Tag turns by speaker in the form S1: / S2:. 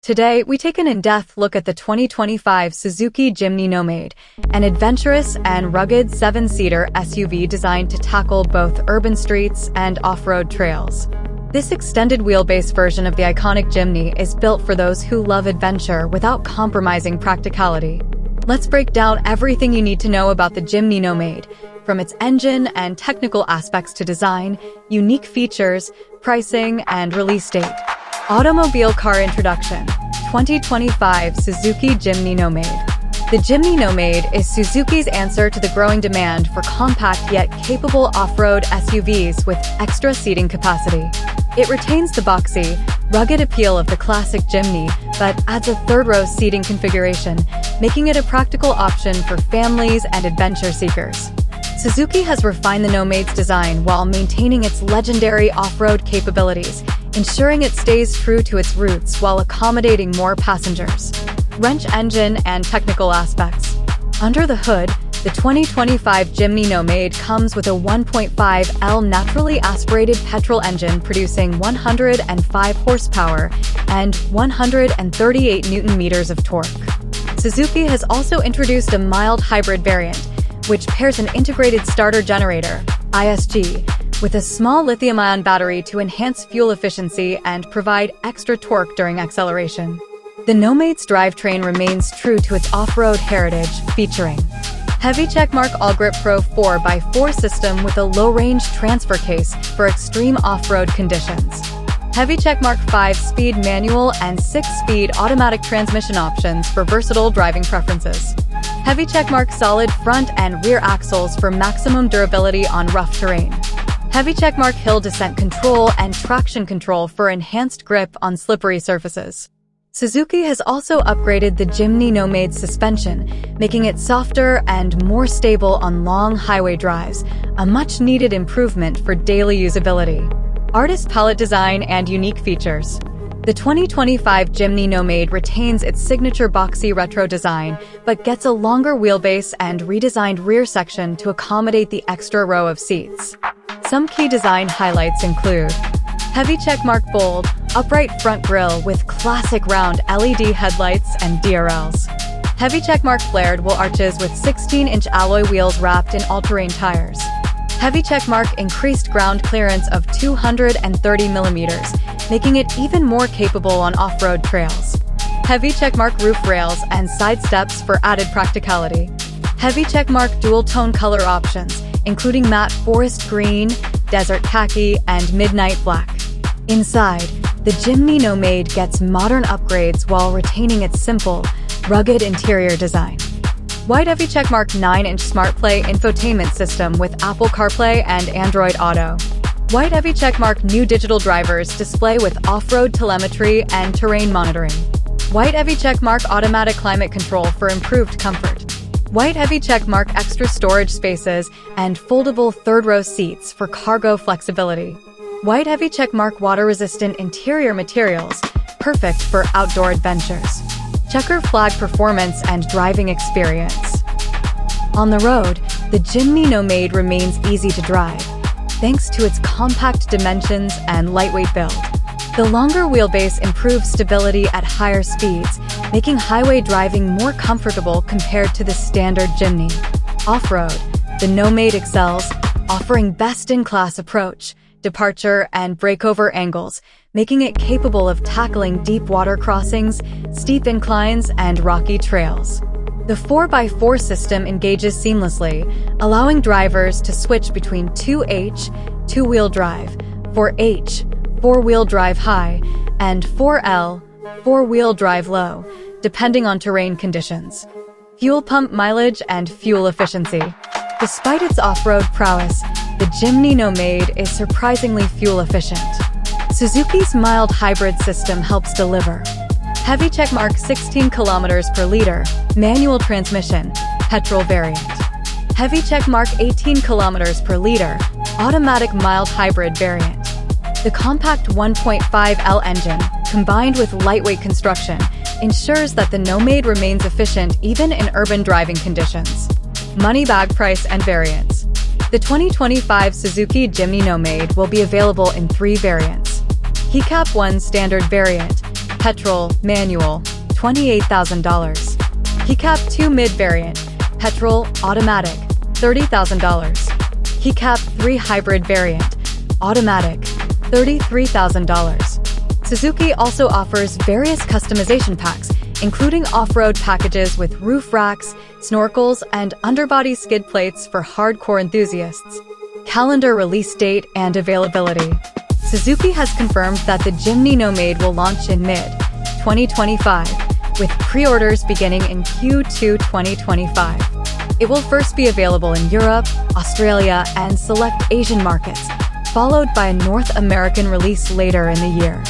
S1: Today, we take an in-depth look at the 2025 Suzuki Jimny Nomade, an adventurous and rugged 7-seater SUV designed to tackle both urban streets and off-road trails. This extended wheelbase version of the iconic Jimny is built for those who love adventure without compromising practicality. Let's break down everything you need to know about the Jimny Nomade, from its engine and technical aspects to design, unique features, pricing, and release date. Automobile car introduction. 2025 Suzuki Jimny Nomade. The Jimny Nomade is Suzuki's answer to the growing demand for compact yet capable off-road SUVs with extra seating capacity. It retains the boxy, rugged appeal of the classic Jimny, but adds a third-row seating configuration, making it a practical option for families and adventure seekers. Suzuki has refined the Nomade's design while maintaining its legendary off-road capabilities, ensuring it stays true to its roots while accommodating more passengers. Wrench engine and technical aspects. Under the hood, the 2025 Jimny Nomade comes with a 1.5L naturally aspirated petrol engine producing 105 horsepower and 138 Newton-meters of torque. Suzuki has also introduced a mild hybrid variant, which pairs an integrated starter generator, ISG, with a small lithium-ion battery to enhance fuel efficiency and provide extra torque during acceleration. The Nomade's drivetrain remains true to its off-road heritage, featuring heavy checkmark AllGrip Pro 4x4 system with a low-range transfer case for extreme off-road conditions. Heavy checkmark 5-speed manual and 6-speed automatic transmission options for versatile driving preferences. Heavy checkmark solid front and rear axles for maximum durability on rough terrain. Heavy checkmark hill descent control and traction control for enhanced grip on slippery surfaces. Suzuki has also upgraded the Jimny Nomade's suspension, making it softer and more stable on long highway drives, a much-needed improvement for daily usability. Artist palette design and unique features. The 2025 Jimny Nomade retains its signature boxy retro design, but gets a longer wheelbase and redesigned rear section to accommodate the extra row of seats. Some key design highlights include heavy checkmark bold, upright front grille with classic round LED headlights and DRLs. Heavy checkmark flared wheel arches with 16-inch alloy wheels wrapped in all-terrain tires. Heavy checkmark increased ground clearance of 230 millimeters, making it even more capable on off-road trails. Heavy checkmark roof rails and side steps for added practicality. Heavy checkmark dual-tone color options, including matte forest green, desert khaki, and midnight black. Inside, the Jimny Nomade gets modern upgrades while retaining its simple, rugged interior design. White heavy checkmark 9-inch SmartPlay infotainment system with Apple CarPlay and Android Auto. White heavy checkmark new digital drivers display with off-road telemetry and terrain monitoring. White heavy checkmark automatic climate control for improved comfort. White heavy checkmark extra storage spaces and foldable third-row seats for cargo flexibility. White heavy checkmark water-resistant interior materials, perfect for outdoor adventures. Checker flag performance and driving experience. On the road, the Jimny Nomade remains easy to drive, thanks to its compact dimensions and lightweight build. The longer wheelbase improves stability at higher speeds, making highway driving more comfortable compared to the standard Jimny. Off-road, the Nomade excels, offering best-in-class approach, departure, and breakover angles, making it capable of tackling deep water crossings, steep inclines, and rocky trails. The 4x4 system engages seamlessly, allowing drivers to switch between 2H, two-wheel drive, 4H, four-wheel drive high, and 4L, four-wheel drive low, depending on terrain conditions. Fuel pump mileage and fuel efficiency. Despite its off-road prowess, the Jimny Nomade is surprisingly fuel efficient. Suzuki's mild hybrid system helps deliver. Heavy checkmark 16 kilometers per liter, manual transmission, petrol variant. Heavy checkmark 18 kilometers per liter, automatic mild hybrid variant. The compact 1.5L engine, combined with lightweight construction, ensures that the Nomade remains efficient even in urban driving conditions. Money bag price and variants. The 2025 Suzuki Jimny Nomade will be available in 3 variants. Keycap 1 standard variant, Petrol, manual, $28,000. Pickup 2 mid variant, petrol, automatic, $30,000. Pickup 3 hybrid variant, automatic, $33,000. Suzuki also offers various customization packs, including off-road packages with roof racks, snorkels, and underbody skid plates for hardcore enthusiasts. Calendar release date and availability. Suzuki has confirmed that the Jimny Nomade will launch in mid-2025, with pre-orders beginning in Q2 2025. It will first be available in Europe, Australia, and select Asian markets, followed by a North American release later in the year.